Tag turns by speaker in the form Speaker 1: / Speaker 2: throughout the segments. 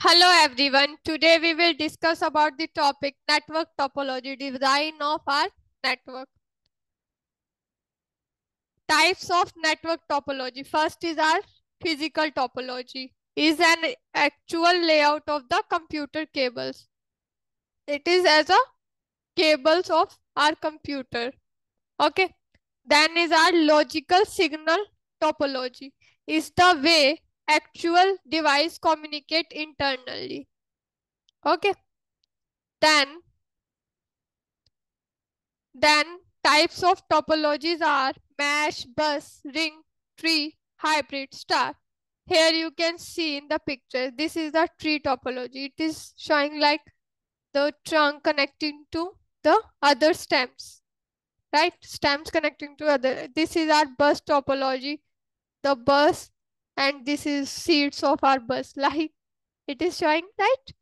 Speaker 1: Hello everyone. Today we will discuss about the topic network topology, design of our network. Types of network topology. First is our physical topology. Is an actual layout of the computer cables. It is as a cables of our computer. Okay. Then is our logical signal topology. Is the way actual device communicate internally. Okay. Then types of topologies are mesh, bus, ring, tree, hybrid, star. Here you can see in the picture, this is the tree topology. It is showing like the trunk connecting to the other stems, right? Stems connecting to other. This is our bus topology, the bus, and this is seats of our bus. Like it is showing, right?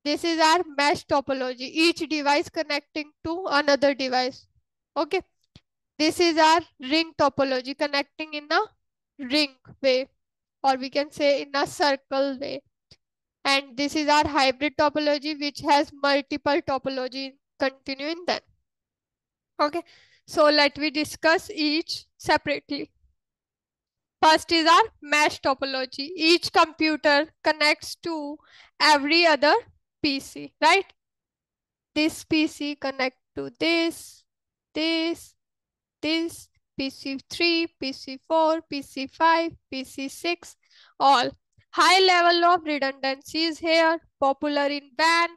Speaker 1: This is our mesh topology, each device connecting to another device. Okay. This is our ring topology, connecting in a ring way, or we can say in a circle way. And this is our hybrid topology, which has multiple topology continuing then. Okay, so let me discuss each separately. First is our mesh topology. Each computer connects to every other PC, right? This PC connect to this, this, PC3, PC4, PC5, PC6, all. High level of redundancy is here, popular in WAN.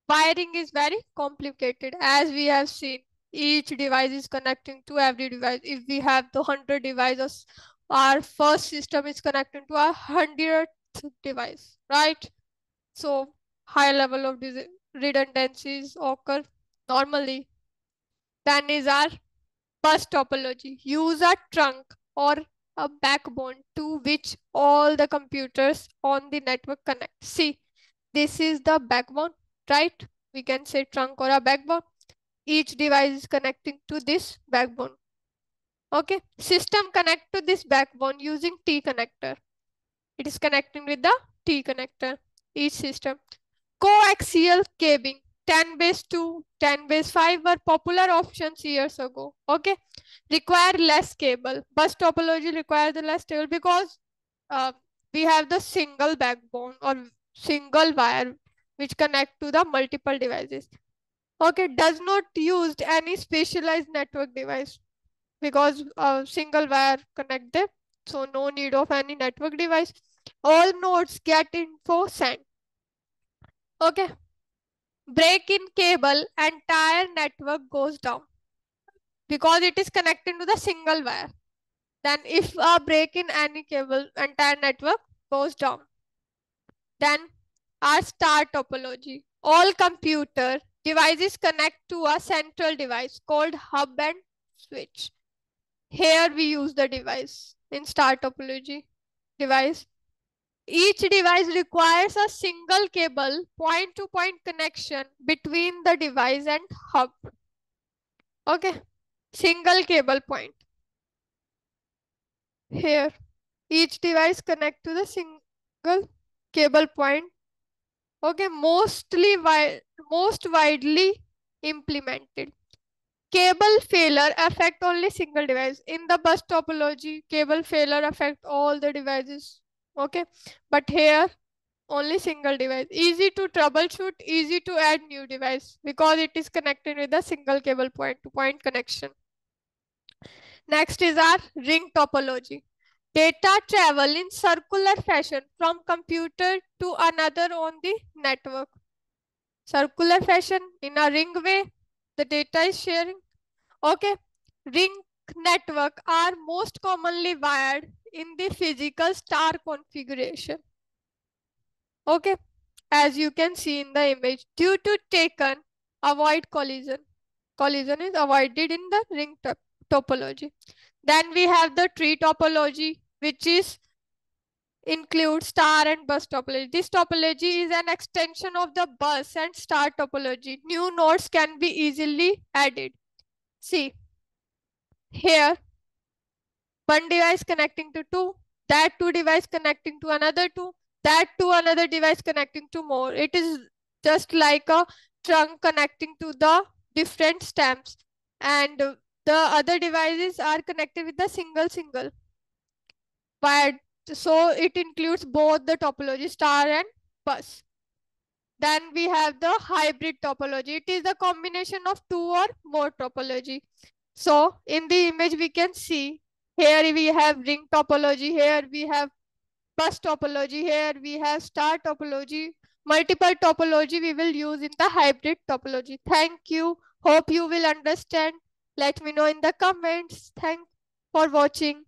Speaker 1: Wiring is very complicated as we have seen. Each device is connecting to every device. If we have the 100 devices, our first system is connecting to our 100th device, right? So high level of redundancies occur normally. Then is our bus topology. Use a trunk or a backbone to which all the computers on the network connect. See, this is the backbone, right? We can say trunk or a backbone. Each device is connecting to this backbone. Okay, system connect to this backbone using T connector. It is connecting with the T connector, each system. Coaxial cabling, 10 base 2, 10 base 5 were popular options years ago. Okay, require less cable. Bus topology require the less cable because uh, we have the single backbone or single wire which connect to the multiple devices. Okay, does not use any specialized network device because single wire connect them, so no need of any network device. All nodes get info sent. Okay, break in cable, entire network goes down because it is connected to the single wire. Then if a break in any cable, entire network goes down. Then our star topology. All computer devices connect to a central device called hub and switch. Here we use the device in star topology device. Each device requires a single cable point-to-point connection between the device and hub. Okay, single cable point. Here, each device connect to the single cable point. Okay, most widely implemented. Cable failure affect only single device. In the bus topology, cable failure affect all the devices. Okay, but here only single device. Easy to troubleshoot, easy to add new device because it is connected with a single cable point to point connection. Next is our ring topology. Data travel in circular fashion from computer to another on the network. Circular fashion in a ring way, the data is sharing. Okay, ring network are most commonly wired in the physical star configuration. Okay, as you can see in the image, due to taken, avoid collision. Collision is avoided in the ring topology. Then we have the tree topology, which is includes star and bus topology. This topology is an extension of the bus and star topology. New nodes can be easily added. See, here, one device connecting to two, that two device connecting to another two, that to another device connecting to more. It is just like a trunk connecting to the different stems, and the other devices are connected with the single wired. So it includes both the topology star and bus. Then we have the hybrid topology. It is the combination of two or more topology. So in the image we can see, here we have ring topology, here we have bus topology, here we have star topology. Multiple topology we will use in the hybrid topology. Thank you. Hope you will understand. Let me know in the comments. Thanks for watching.